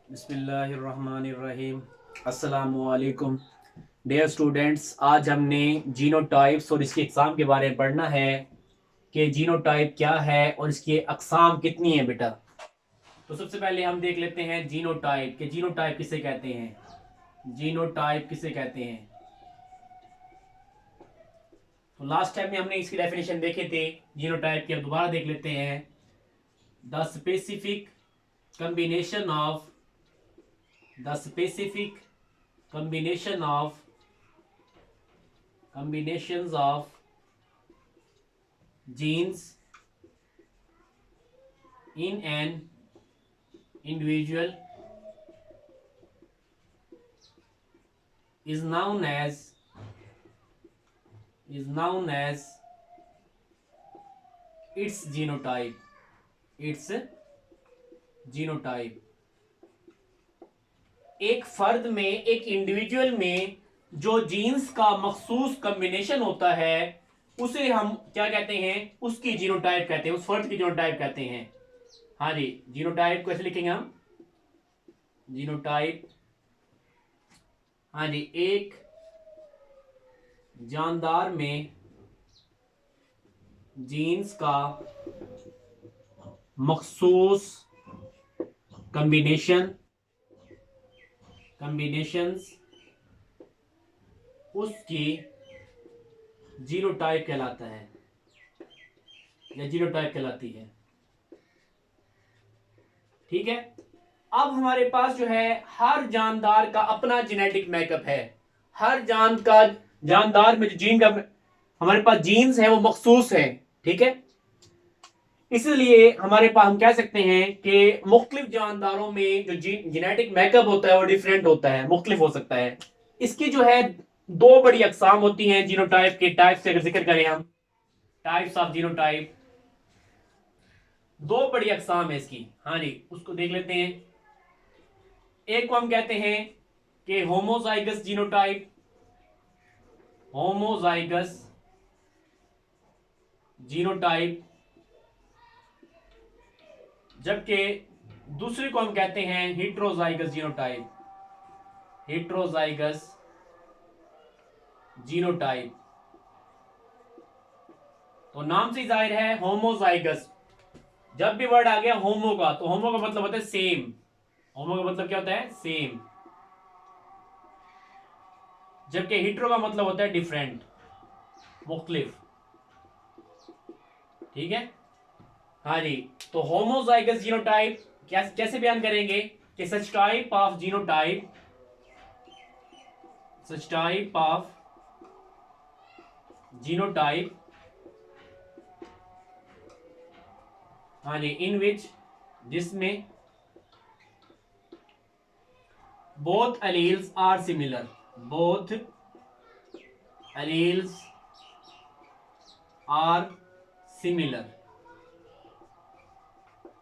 बिस्मिल्लाहिर्रहमानिर्रहीम। अस्सलामुअलैकुम dear students, आज हमने जीनोटाइप्स और इसके एग्ज़ाम के बारे में पढ़ना है कि जीनोटाइप क्या है और इसकी अक़साम कितनी है बेटा। तो सबसे पहले हम देख लेते हैं जीनोटाइप कि जीनोटाइप किसे कहते हैं। जीनोटाइप किसे कहते हैं। तो लास्ट टाइम में हमने इसकी डेफिनेशन देखे थे जीनोटाइप की, अब दोबारा देख लेते हैं। The specific combination of the specific combinations of genes in an individual is known as its genotype. its genotype. एक फर्द में, एक इंडिविजुअल में जो जीन्स का मखसूस कॉम्बिनेशन होता है उसे हम क्या कहते हैं, उसकी जीनोटाइप कहते हैं, उस फर्द की जीनोटाइप कहते हैं। हाँ जी, जीनोटाइप कैसे लिखेंगे हम। जीनोटाइप, हाँ जी, एक जानदार में जीन्स का मखसूस कॉम्बिनेशंस उसकी जीनोटाइप कहलाता है या जीनोटाइप कहलाती है। ठीक है। अब हमारे पास जो है हर जानदार का अपना जेनेटिक मेकअप है। हर जानदार में जो जीन का हमारे पास जीन्स है वो मखसूस है। ठीक है। इसलिए हमारे पास हम कह सकते हैं कि मुख्तलिफ जानदारों में जो जेनेटिक मेकअप होता है वो डिफरेंट होता है, मुख्तलिफ हो सकता है। इसकी जो है दो बड़ी अकसाम होती हैं जीनोटाइप के। टाइप से अगर जिक्र करें हम, टाइप्स ऑफ जीनोटाइप, दो बड़ी अकसाम है इसकी। हाँ जी, उसको देख लेते हैं। एक को हम कहते हैं कि होमोजाइगस जीनोटाइप, होमोजाइगस जीनोटाइप, जबकि दूसरे को हम कहते हैं हेट्रोजाइगस जीनोटाइप, हेट्रोजाइगस जीनोटाइप। तो नाम से जाहिर है होमोजाइगस, जब भी वर्ड आ गया होमो का तो होमो का मतलब होता है सेम। होमो का मतलब क्या होता है, सेम। जबकि हिट्रो का मतलब होता है डिफरेंट, मुख्तलिफ। ठीक है। हाँ जी, तो होमोजाइगस जीनोटाइप कैसे बयान करेंगे कि such type of genotype, such type of genotype, हाँ जी, इन विच, जिसमें both alleles are similar, both alleles are similar,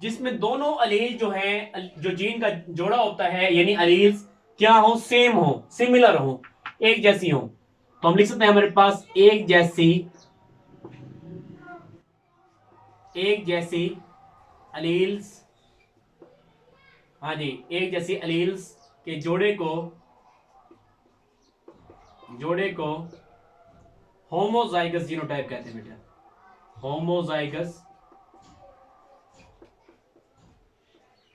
जिसमें दोनों अलील जो हैं, जो जीन का जोड़ा होता है, यानी अलील्स क्या हो, सेम हो, सिमिलर हो, एक जैसी हो। तो हम लिख सकते हैं हमारे पास एक जैसी अलील्स, हाँ जी, एक जैसी अलील्स के जोड़े को होमोजाइगस जीनोटाइप कहते हैं बेटा, होमोजाइगस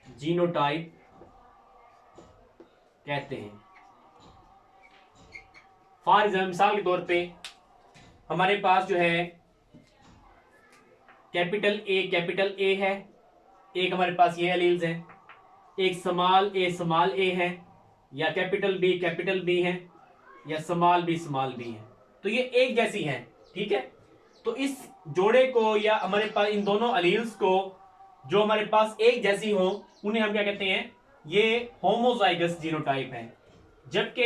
जीनोटाइप कहते हैं। फॉर एग्जाम्पल, मिसाल के तौर पे हमारे पास जो है कैपिटल ए है, एक हमारे पास ये एलील्स है, एक स्मॉल ए है, या कैपिटल बी है, या स्मॉल बी है। तो ये एक जैसी है। ठीक है। तो इस जोड़े को या हमारे पास इन दोनों अलील्स को जो हमारे पास एक जैसी हो उन्हें हम क्या कहते हैं, ये होमोजाइगस जीनोटाइप है। जबकि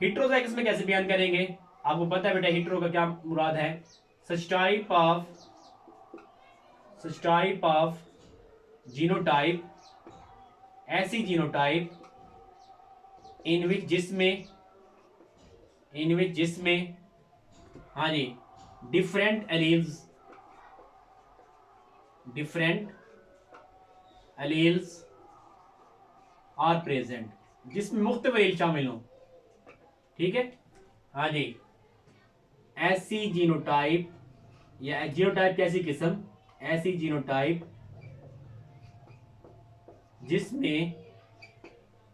हिट्रोजाइगस में कैसे बयान करेंगे, आपको पता है बेटा हिट्रो का क्या मुराद है। सच टाइप ऑफ जीनोटाइप, ऐसी जीनोटाइप इन विच जिसमें हाँ जी, डिफरेंट एलील्स आर प्रेजेंट, जिसमें मुख्तलिफ एलील शामिल हों। ठीक है, हाँ जी, ऐसी जीनोटाइप या जीनोटाइप की ऐसी किस्म, ऐसी जीनोटाइप जिसमें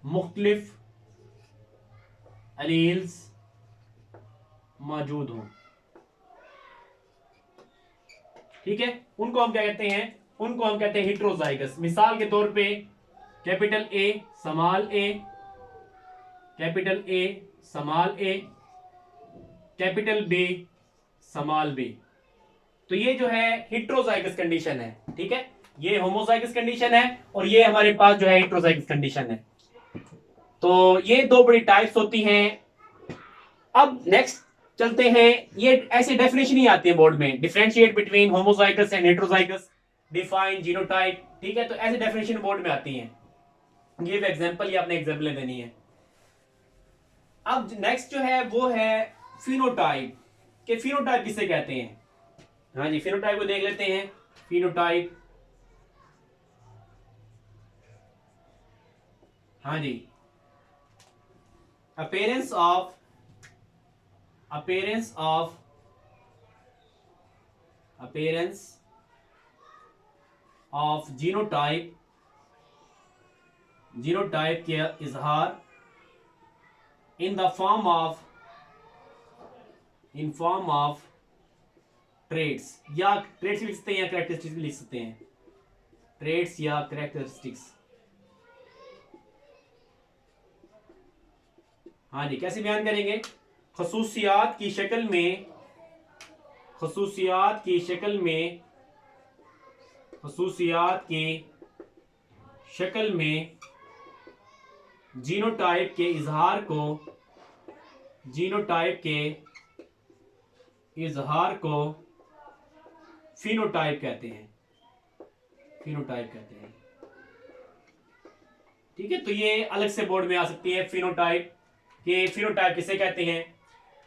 मुख्तलिफ एलील्स मौजूद हों। ठीक है, उनको हम क्या कहते हैं, उनको हम कहते हैं हेटेरोजाइगस। मिसाल के तौर पे capital A small A, capital A small A, capital B small B. तो ये जो है हेटेरोजाइगस कंडीशन है। ठीक है, ये होमोजाइगस कंडीशन है और ये हमारे पास जो है हेटेरोजाइगस कंडीशन है। तो ये दो बड़ी टाइप्स होती हैं। अब नेक्स्ट चलते हैं, ये ऐसी डेफिनेशन ही आती है बोर्ड में, differentiate between homozygous and heterozygous, define genotype. ठीक है, तो ऐसी डेफिनेशन बोर्ड में आती है। गिव एग्जांपल, ये आपने एग्जांपल देनी है। अब नेक्स्ट जो है वो है फिनोटाइप, के फिनोटाइप किसे कहते हैं। हाँ जी, फिनोटाइप को देख लेते हैं। फिनोटाइप, हाँ जी, appearance of जीनोटाइप, जीनोटाइप के इजहार in the form of traits, या ट्रेड्स लिख सकते हैं या कैरेक्टरिस्टिक्स लिख सकते हैं, ट्रेड्स या कैरेक्टरिस्टिक्स। हाँ जी, कैसे बयान करेंगे, खसूसियात की शक्ल में, खसूसियात की शक्ल में, खसूसियात की शक्ल में जीनोटाइप के इजहार को, जीनोटाइप के इजहार को फिनोटाइप कहते हैं, फिनोटाइप कहते हैं। ठीक है, तो ये अलग से बोर्ड में आ सकती है फिनोटाइप, के फिनोटाइप किसे कहते हैं।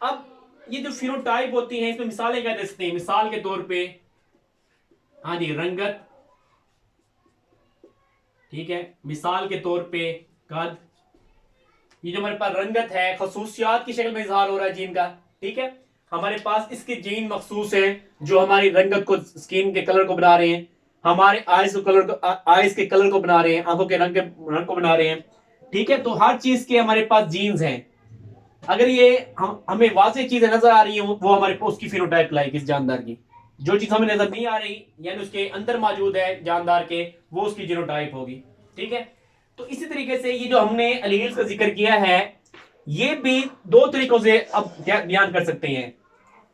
अब ये जो फिनोटाइप होती हैं इसमें मिसालें क्या दे सकते हैं, मिसाल के तौर पे, हाँ जी, रंगत। ठीक है, मिसाल के तौर पे कद, ये जो हमारे पास रंगत है खसूसियात की शक्ल में इजहार हो रहा है जीन का। ठीक है, हमारे पास इसके जीन मखसूस हैं जो हमारी रंगत को, स्किन के कलर को बना रहे हैं, हमारे आईज को कलर को, आईज के कलर को बना रहे हैं, आंखों के रंग को बना रहे हैं। ठीक है, तो हर चीज के हमारे पास जीन्स हैं। अगर ये हमें वाज़ेह चीजें नजर आ रही हैं वो हमारे पास उसकी फिनोटाइप लाइक इस जानदार की। जो चीज हमें नजर नहीं आ रही यानी उसके अंदर मौजूद है जानदार के, वो उसकी जीनोटाइप होगी। ठीक है, तो इसी तरीके से ये जो हमने एलील्स का जिक्र किया है, ये भी दो तरीकों से अब बयान कर सकते हैं।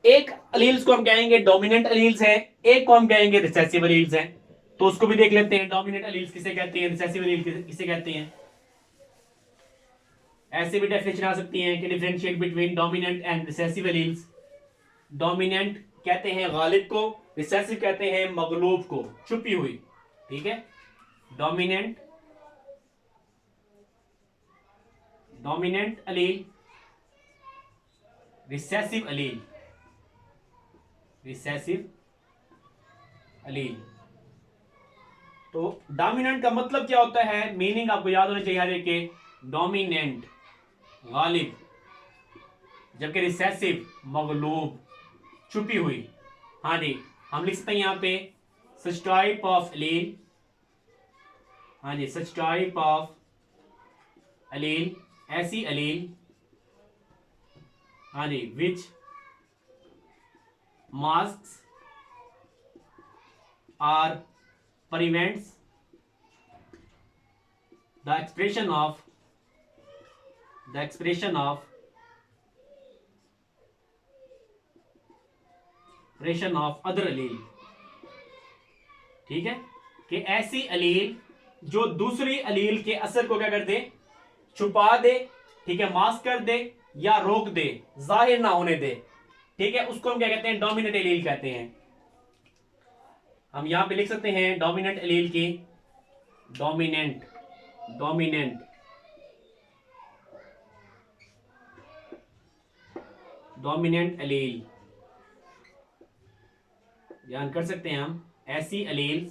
एक एलील्स को हम कहेंगे डोमिनेंट एलील्स है, एक को हम कहेंगे रिसेसिव एलील्स है। तो उसको भी देख लेते हैं, डोमिनेंट एलील्स किसे कहते हैं, रिसेसिव एलील किसे कहते हैं। ऐसे भी डेफिनेशन आ सकती है कि differentiate between dominant and recessive alleles. Dominant कहते हैं गालिब को, रिसेसिव कहते हैं मगलूब को, छुपी हुई। ठीक है, dominant, dominant allele, recessive allele, recessive allele. तो डोमिनेंट का मतलब क्या होता है, मीनिंग आपको याद होना चाहिए हर एक के, डोमिनेंट गालिब, जबकि रिसेसिव मगलूब, छुपी हुई। हाँ जी, हम लिख सकते हैं यहां पे सच टाइप ऑफ एलील, हाँ जी, सच टाइप ऑफ एलील, ऐसी एलील, हाँ जी, which masks are prevents the expression of expression of other allele। ठीक है, कि ऐसी अलील जो दूसरी अलील के असर को क्या कर दे, छुपा दे। ठीक है, मास्क कर दे या रोक दे, जाहिर ना होने दे। ठीक है, उसको हम क्या कहते हैं, डोमिनेंट एलील कहते हैं। हम यहां पे लिख सकते हैं डोमिनेंट एलील की, डोमिनेंट, डोमिनेंट, डोमिनेंट एलील बयान कर सकते हैं हम, ऐसी एलील,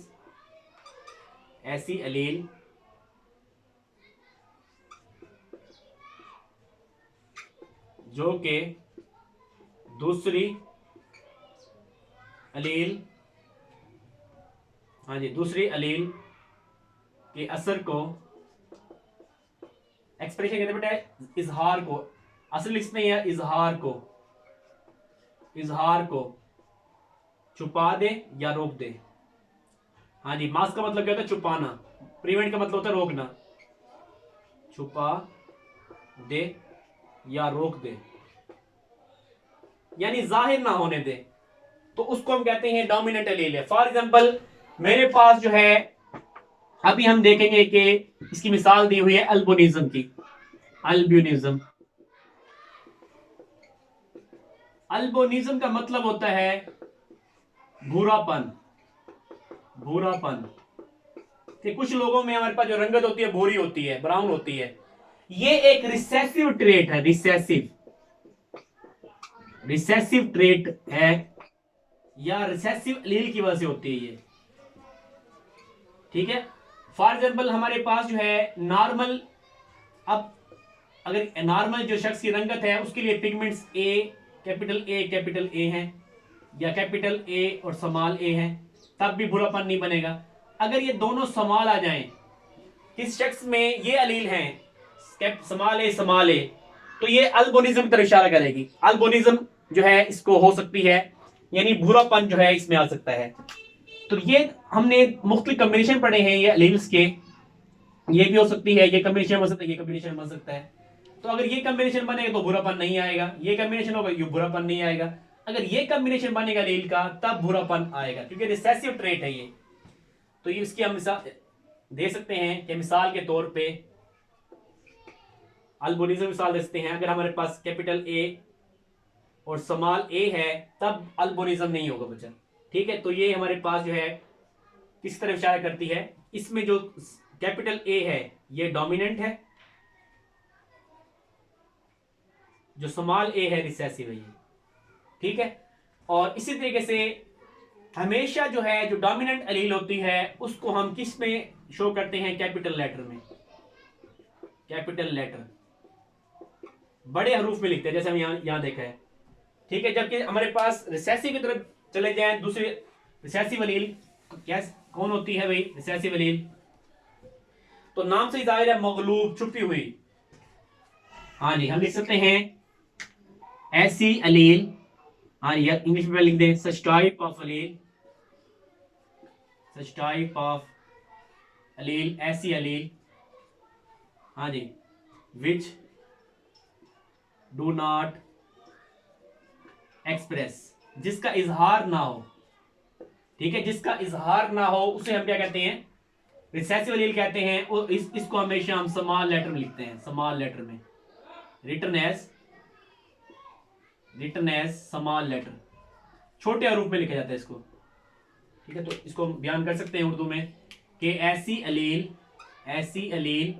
ऐसी एलील जो कि दूसरी अलील, हाँ जी, दूसरी अलील के असर को, एक्सप्रेशन कहते बेटा इजहार को, असल इसमें यह इजहार को छुपा दे या रोक दे। हाँ जी, मास्क का मतलब क्या होता है? छुपाना। प्रिवेंट का मतलब होता है रोकना। छुपा दे या रोक दे, यानी जाहिर ना होने दे, तो उसको हम कहते हैं डोमिनेंट एलील है। फॉर एग्जांपल मेरे पास जो है, अभी हम देखेंगे कि इसकी मिसाल दी हुई है अल्बिनिज्म की। अल्बिनिज्म, अल्बिनिज्म का मतलब होता है भूरापन। भूरापन कि कुछ लोगों में हमारे पास जो रंगत होती है भूरी होती है, ब्राउन होती है। ये एक रिसेसिव ट्रेट है, रिसेसिव ट्रेट है, या रिसेसिव एलील की वजह से होती है ये। ठीक है, फॉर एग्जाम्पल हमारे पास जो है नॉर्मल, अब अगर नॉर्मल जो शख्स की रंगत है उसके लिए पिगमेंट्स कैपिटल ए हैं, या कैपिटल ए और स्मॉल ए है, तब भी भूरापन नहीं बनेगा। अगर ये दोनों स्मॉल आ जाएं, किस शख्स में ये अलील हैं स्मॉल ए, तो ये अल्बिनिज्म की तरफ इशारा करेगी। अल्बिनिज्म जो है इसको हो सकती है, यानी भूरापन जो है इसमें आ सकता है। तो ये हमने मुख्तलिफ कॉम्बिनेशन पढ़े हैं ये एलील्स के, ये भी हो सकती है, ये कॉम्बिनेशन बन सकता है, ये कॉम्बिनेशन बन सकता है। तो अगर ये कॉम्बिनेशन बनेगा तो भूरापन नहीं आएगा, ये कॉम्बिनेशन होगा ये भूरापन नहीं आएगा। अगर ये कॉम्बिनेशन बनेगा एलील का तब भूरापन आएगा, क्योंकि रिसेसिव ट्रेट है ये। तो ये इसकी हम मिसाल दे सकते हैं कि मिसाल के तौर पे अल्बिनिज्म मिसाल दे सकते हैं। अगर हमारे पास कैपिटल ए और स्मॉल ए है तब अल्बिनिज्म नहीं होगा बच्चा। ठीक है, तो ये हमारे पास जो है किस तरफ इशारा करती है, इसमें जो कैपिटल ए है ये डोमिनेंट है, जो स्मॉल ए है रिसेसिव है ये। ठीक है, और इसी तरीके से हमेशा जो है जो डोमिनेंट एलील होती है उसको हम किस में शो करते हैं? कैपिटल लेटर में। कैपिटल लेटर बड़े हरूफ में लिखते हैं, जैसे हम यहां देखा है। ठीक है, जबकि हमारे पास रिसेसिव की तरफ चले जाएं, दूसरी रिसेसिव एलील क्या कौन होती है भाई? रिसेसिव एलील तो नाम से ही जाहिर है मगलूब, छुपी हुई। हाँ जी, हम लिख सकते हैं ऐसी एलील, हाँ ये इंग्लिश में लिख दें सच type of allele, such type of allele, ऐसी एलील, हाँ जी, विच डू नॉट एक्सप्रेस, जिसका इजहार ना हो। ठीक है, जिसका इजहार ना हो उसे हम क्या कहते हैं? रिसेसिव एलील कहते हैं। और इसको हमेशा हम स्मॉल लेटर में लिखते हैं, स्मॉल लेटर में, रिटन एज स्मॉल लेटर, छोटे रूप में लिखा जाता है इसको। ठीक है, तो इसको बयान कर सकते हैं उर्दू में कि ऐसी एलील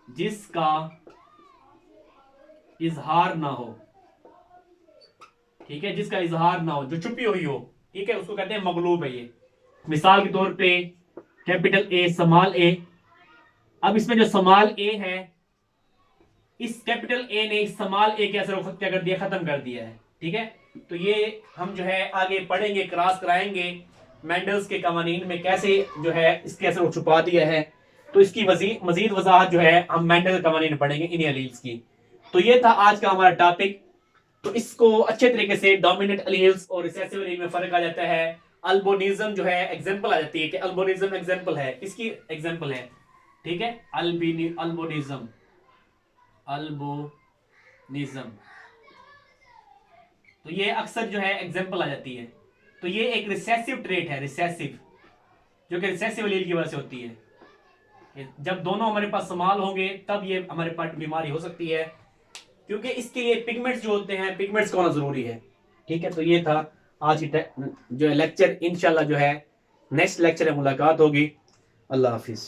जिसका इजहार ना हो। ठीक है, जिसका इजहार ना हो, जो छुपी हुई हो। ठीक है, उसको कहते हैं मगलूब है ये। मिसाल के तौर पे कैपिटल ए स्मॉल ए, अब इसमें जो स्मॉल ए है, इस कैपिटल ए ने स्मॉल ए के असर को क्या कर दिया? खत्म कर दिया है। ठीक है, तो ये हम जो है आगे पढ़ेंगे, क्रॉस कराएंगे मेंडल्स के कवानीन में कैसे जो है इसके असर को छुपा दिया है। तो इसकी मजीद वजाहत जो है हम मेंडल के कवानीन में पढ़ेंगे इन एलील्स की। तो ये था आज का हमारा टॉपिक। तो इसको अच्छे तरीके से डोमिनेंट एलील्स और रिसेसिव एलील में फर्क आ जाता है। अल्बिनिज्म जो है एग्जांपल आ जाती है कि अल्बिनिज्म एग्जांपल है, किसकी एग्जांपल है? ठीक है, अल्बिनिज्म तो ये अक्सर जो है एग्जांपल आ जाती है। तो ये एक रिसेसिव ट्रेट है, रिसेसिव, जो कि रिसेसिव एलील की वजह से होती है। जब दोनों हमारे पास स्मॉल होंगे तब ये हमारे पास बीमारी हो सकती है, क्योंकि इसके लिए पिगमेंट्स जो होते हैं, पिगमेंट्स का होना जरूरी है। ठीक है, तो ये था आज की जो लेक्चर। इंशाल्लाह जो है नेक्स्ट लेक्चर में मुलाकात होगी। अल्लाह हाफिज।